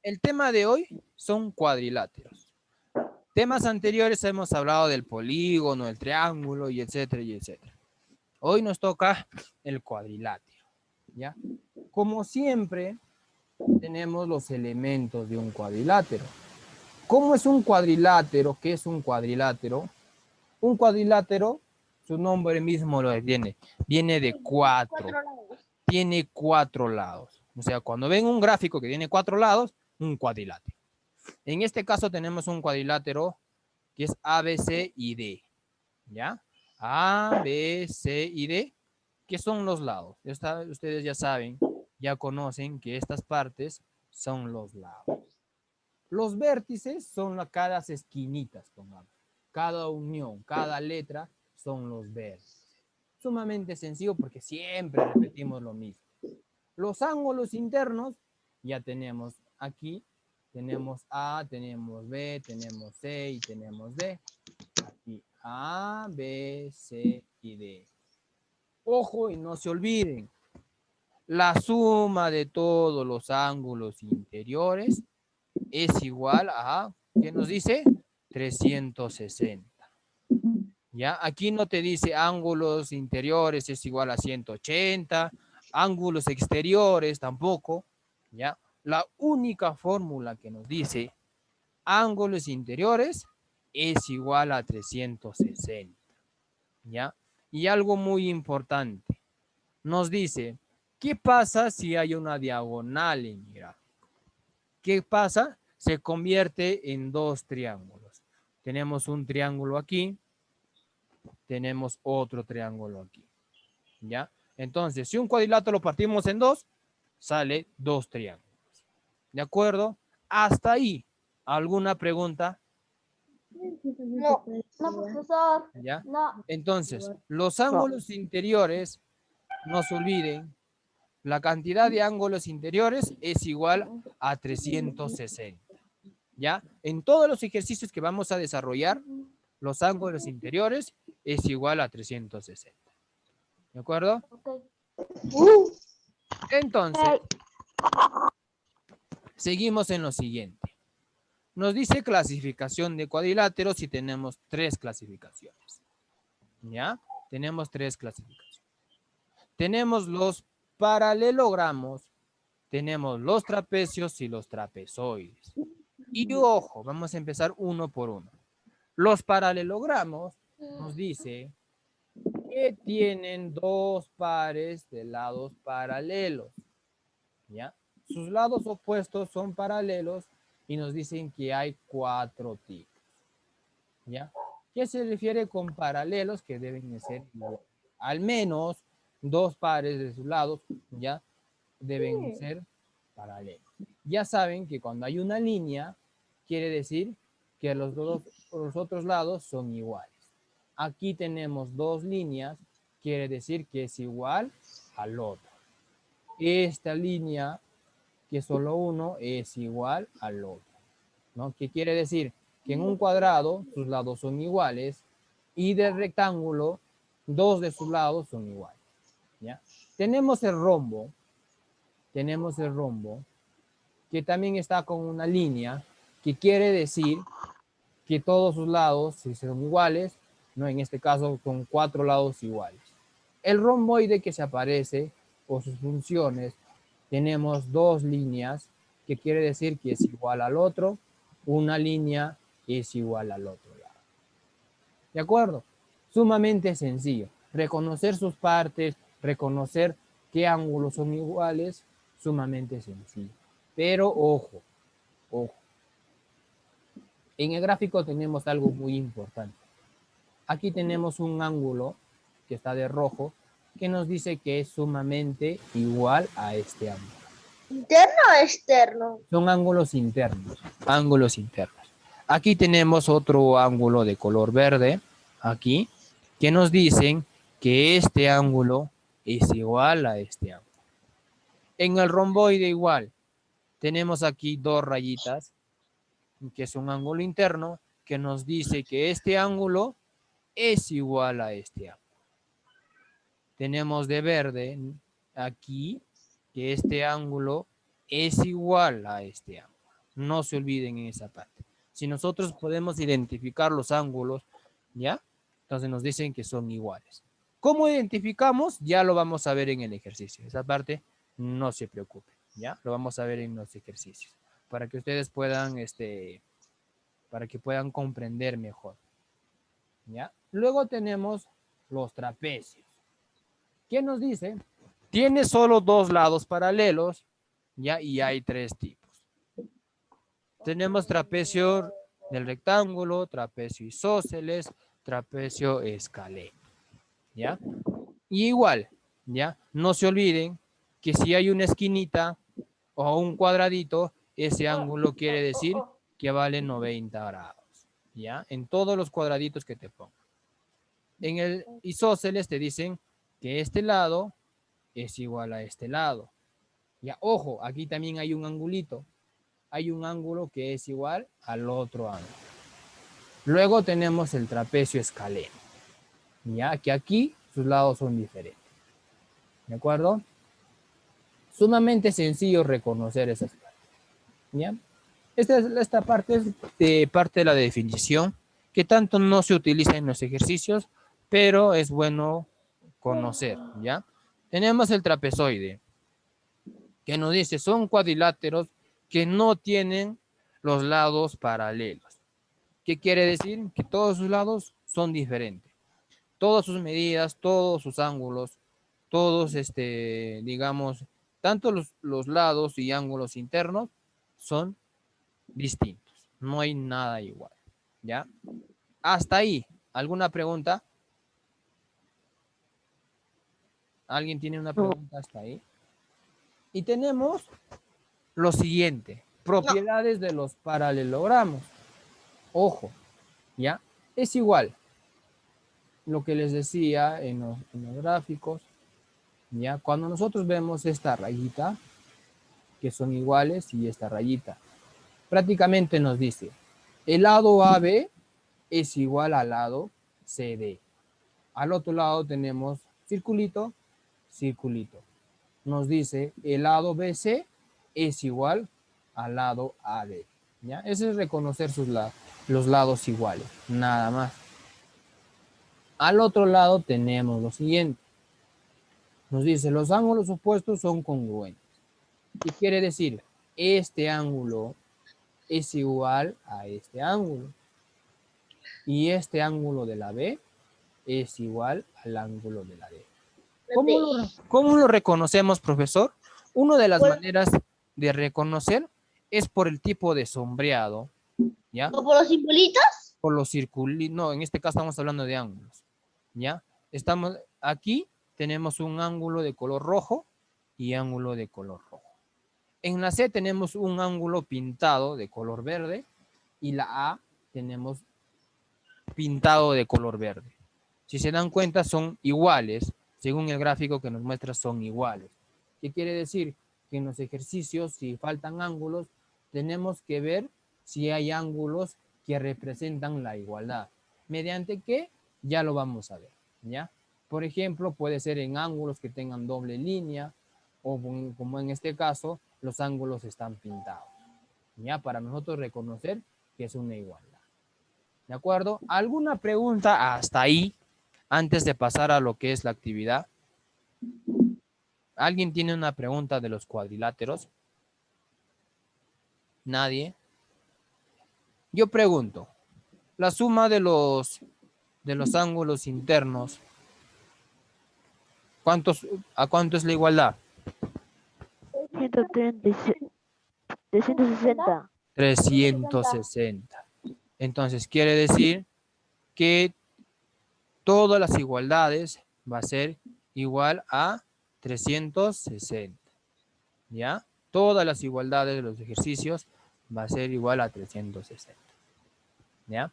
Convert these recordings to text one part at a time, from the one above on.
El tema de hoy son cuadriláteros. Temas anteriores hemos hablado del polígono, el triángulo y etcétera y etcétera. Hoy nos toca el cuadrilátero, ¿ya? Como siempre, tenemos los elementos de un cuadrilátero. ¿Cómo es un cuadrilátero? ¿Qué es un cuadrilátero? Un cuadrilátero, su nombre mismo lo tiene, viene de cuatro, tiene 4 lados. O sea, cuando ven un gráfico que tiene 4 lados, un cuadrilátero. En este caso tenemos un cuadrilátero que es A, B, C y D, ¿ya? A, B, C y D, ¿qué son los lados? Ustedes ya saben, ya conocen que estas partes son los lados. Los vértices son cada esquinitas, pongamos. Cada unión, cada letra son los vértices. Sumamente sencillo porque siempre repetimos lo mismo. Los ángulos internos ya tenemos aquí, tenemos A, tenemos B, tenemos C y tenemos D. Aquí A, B, C y D. Ojo y no se olviden, la suma de todos los ángulos interiores es igual a, ¿qué nos dice? 360. ¿Ya? Aquí no te dice ángulos interiores es igual a 180, ángulos exteriores tampoco, ¿ya? La única fórmula que nos dice ángulos interiores es igual a 360, ¿ya? Y algo muy importante, nos dice, ¿qué pasa si hay una diagonal en mi gráfico? ¿Qué pasa? Se convierte en dos triángulos. Tenemos un triángulo aquí, tenemos otro triángulo aquí, ¿ya? Entonces, si un cuadrilátero lo partimos en dos, sale dos triángulos. ¿De acuerdo? Hasta ahí. ¿Alguna pregunta? No, no, profesor. ¿Ya? No. Entonces, los ángulos interiores, no se olviden, la cantidad de ángulos interiores es igual a 360. ¿Ya? En todos los ejercicios que vamos a desarrollar, los ángulos interiores es igual a 360. ¿De acuerdo? Okay. Entonces, seguimos en lo siguiente. Nos dice clasificación de cuadriláteros y tenemos 3 clasificaciones. ¿Ya? Tenemos 3 clasificaciones. Tenemos los paralelogramos, tenemos los trapecios y los trapezoides. Y ojo, vamos a empezar uno por uno. Los paralelogramos nos dice que tienen dos pares de lados paralelos, ¿ya? Sus lados opuestos son paralelos y nos dicen que hay 4 tipos, ¿ya? ¿Qué se refiere con paralelos? Que deben de ser iguales. Al menos 2 pares de sus lados, ¿ya? Deben ser paralelos. Ya saben que cuando hay una línea, quiere decir que los otros lados son iguales. Aquí tenemos 2 líneas, quiere decir que es igual al otro. Esta línea, que solo uno, es igual al otro, ¿no? ¿Qué quiere decir? Que en un cuadrado sus lados son iguales y del rectángulo 2 de sus lados son iguales, ¿ya? Tenemos el rombo, que también está con una línea, que quiere decir que todos sus lados, si son iguales, ¿no? En este caso con 4 lados iguales. El romboide que se aparece, o sus funciones, tenemos 2 líneas, que quiere decir que es igual al otro, una línea es igual al otro lado. ¿De acuerdo? Sumamente sencillo. Reconocer sus partes, reconocer qué ángulos son iguales, sumamente sencillo. Pero ojo, ojo. En el gráfico tenemos algo muy importante. Aquí tenemos un ángulo que está de rojo, que nos dice que es sumamente igual a este ángulo. ¿Interno o externo? Son ángulos internos, ángulos internos. Aquí tenemos otro ángulo de color verde, aquí, que nos dicen que este ángulo es igual a este ángulo. En el romboide igual, tenemos aquí 2 rayitas, que es un ángulo interno, que nos dice que este ángulo es igual a este ángulo. Tenemos de verde aquí que este ángulo es igual a este ángulo. No se olviden en esa parte. Si nosotros podemos identificar los ángulos, ¿ya? Entonces nos dicen que son iguales. ¿Cómo identificamos? Ya lo vamos a ver en el ejercicio. Esa parte no se preocupen, ¿ya? Lo vamos a ver en los ejercicios. Para que ustedes puedan, para que puedan comprender mejor, ¿ya? Luego tenemos los trapecios. ¿Qué nos dice? Tiene solo dos lados paralelos, ¿ya? Y hay tres tipos. Tenemos trapecio del rectángulo, trapecio isósceles, trapecio escaleno, ¿ya? Y igual, ¿ya? No se olviden que si hay una esquinita o un cuadradito, ese ángulo quiere decir que vale 90 grados, ¿ya? En todos los cuadraditos que te pongan. En el isósceles te dicen que este lado es igual a este lado. Ya, ojo, aquí también hay un angulito. Hay un ángulo que es igual al otro ángulo. Luego tenemos el trapecio escaleno, ya que aquí sus lados son diferentes. ¿De acuerdo? Sumamente sencillo reconocer esas partes. ¿Ya? Esta parte es parte de la definición, que tanto no se utiliza en los ejercicios, pero es bueno conocer, ¿ya? Tenemos el trapezoide, que nos dice, son cuadriláteros que no tienen los lados paralelos. ¿Qué quiere decir? Que todos sus lados son diferentes. Todas sus medidas, todos sus ángulos, todos, digamos, tanto los lados y ángulos internos son distintos. No hay nada igual, ¿ya? Hasta ahí. ¿Alguna pregunta? ¿Alguien tiene una No. pregunta hasta ahí? Y tenemos lo siguiente, propiedades de los paralelogramos. Ojo, ¿ya? Es igual lo que les decía en los gráficos, ¿ya? Cuando nosotros vemos esta rayita, que son iguales, y esta rayita, prácticamente nos dice, el lado AB es igual al lado CD. Al otro lado tenemos circulito, circulito. Nos dice, el lado BC es igual al lado AD. ¿Ya? Eso es reconocer los lados iguales, nada más. Al otro lado tenemos lo siguiente. Nos dice, los ángulos opuestos son congruentes. ¿Qué quiere decir? Este ángulo es igual a este ángulo. Y este ángulo de la B es igual al ángulo de la D. ¿Cómo lo reconocemos, profesor? Una de las maneras de reconocer es por el tipo de sombreado, ¿ya? ¿O por los simbolitos? Por los circulitos, no, en este caso estamos hablando de ángulos, ¿ya? Aquí tenemos un ángulo de color rojo y ángulo de color rojo. En la C tenemos un ángulo pintado de color verde y la A tenemos pintado de color verde. Si se dan cuenta son iguales, según el gráfico que nos muestra son iguales. ¿Qué quiere decir? Que en los ejercicios, si faltan ángulos, tenemos que ver si hay ángulos que representan la igualdad. ¿Mediante qué? Ya lo vamos a ver, ¿ya? Por ejemplo, puede ser en ángulos que tengan doble línea o como en este caso, los ángulos están pintados, ¿ya? Para nosotros reconocer que es una igualdad. ¿De acuerdo? ¿Alguna pregunta hasta ahí antes de pasar a lo que es la actividad? ¿Alguien tiene una pregunta de los cuadriláteros? ¿Nadie? Yo pregunto, la suma de los ángulos internos, ¿a cuánto es la igualdad? 360. 360. Entonces quiere decir que todas las igualdades va a ser igual a 360. ¿Ya? Todas las igualdades de los ejercicios va a ser igual a 360. ¿Ya?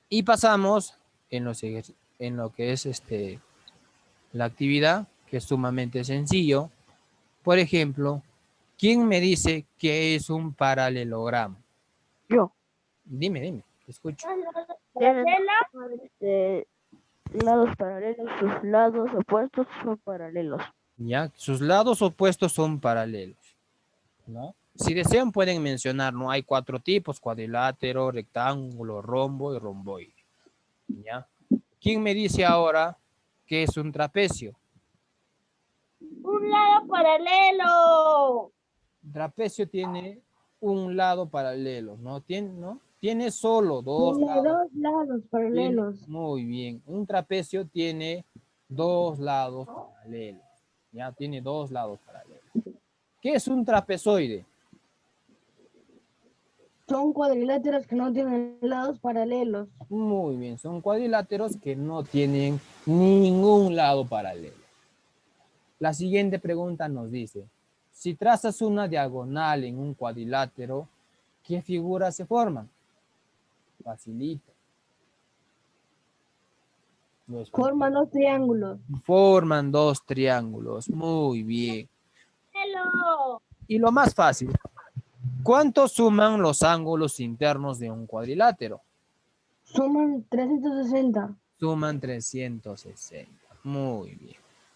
Y pasamos en lo que es la actividad, que es sumamente sencillo. Por ejemplo, ¿quién me dice qué es un paralelogramo? Yo. Dime, te escucho. Tienen lados paralelos, sus lados opuestos son paralelos. ¿Ya? Sus lados opuestos son paralelos, ¿no? Si desean pueden mencionar, ¿no? Hay 4 tipos: cuadrilátero, rectángulo, rombo y romboide, ¿ya? ¿Quién me dice ahora qué es un trapecio? Un lado paralelo. Trapecio tiene un lado paralelo, ¿no? Tiene solo 2 Tiene lados. 2 lados paralelos. Muy bien. Un trapecio tiene 2 lados paralelos. Ya tiene 2 lados paralelos. ¿Qué es un trapezoide? Son cuadriláteros que no tienen lados paralelos. Muy bien. Son cuadriláteros que no tienen ningún lado paralelo. La siguiente pregunta nos dice, si trazas una diagonal en un cuadrilátero, ¿qué figuras se forman? Facilito. Forman 2 triángulos. Forman 2 triángulos. Muy bien. Hello. Y lo más fácil, ¿cuánto suman los ángulos internos de un cuadrilátero? Suman 360. Suman 360. Muy bien.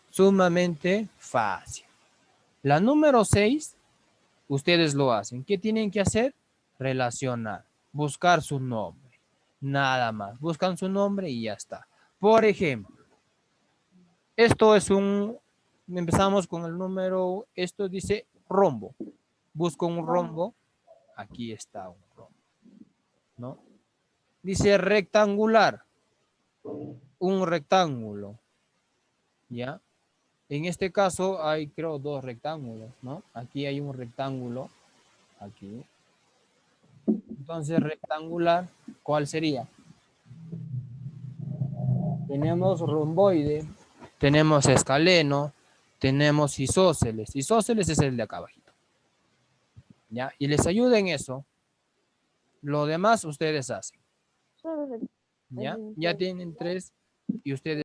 Sumamente fácil. La número 6, ustedes lo hacen. ¿Qué tienen que hacer? Relacionar. Buscar su nombre. Nada más. Buscan su nombre y ya está. Por ejemplo, esto es empezamos con el número, esto dice rombo. Busco un rombo. Aquí está un rombo, ¿no? Dice rectangular, un rectángulo, ¿ya? En este caso hay, creo, 2 rectángulos, ¿no? Aquí hay un rectángulo, aquí. Entonces, rectangular, ¿cuál sería? Tenemos romboide, tenemos escaleno, tenemos isósceles. Isósceles es el de acá abajito, ¿ya? Y les ayuda en eso. Lo demás ustedes hacen, ¿ya? Ya tienen 3 y ustedes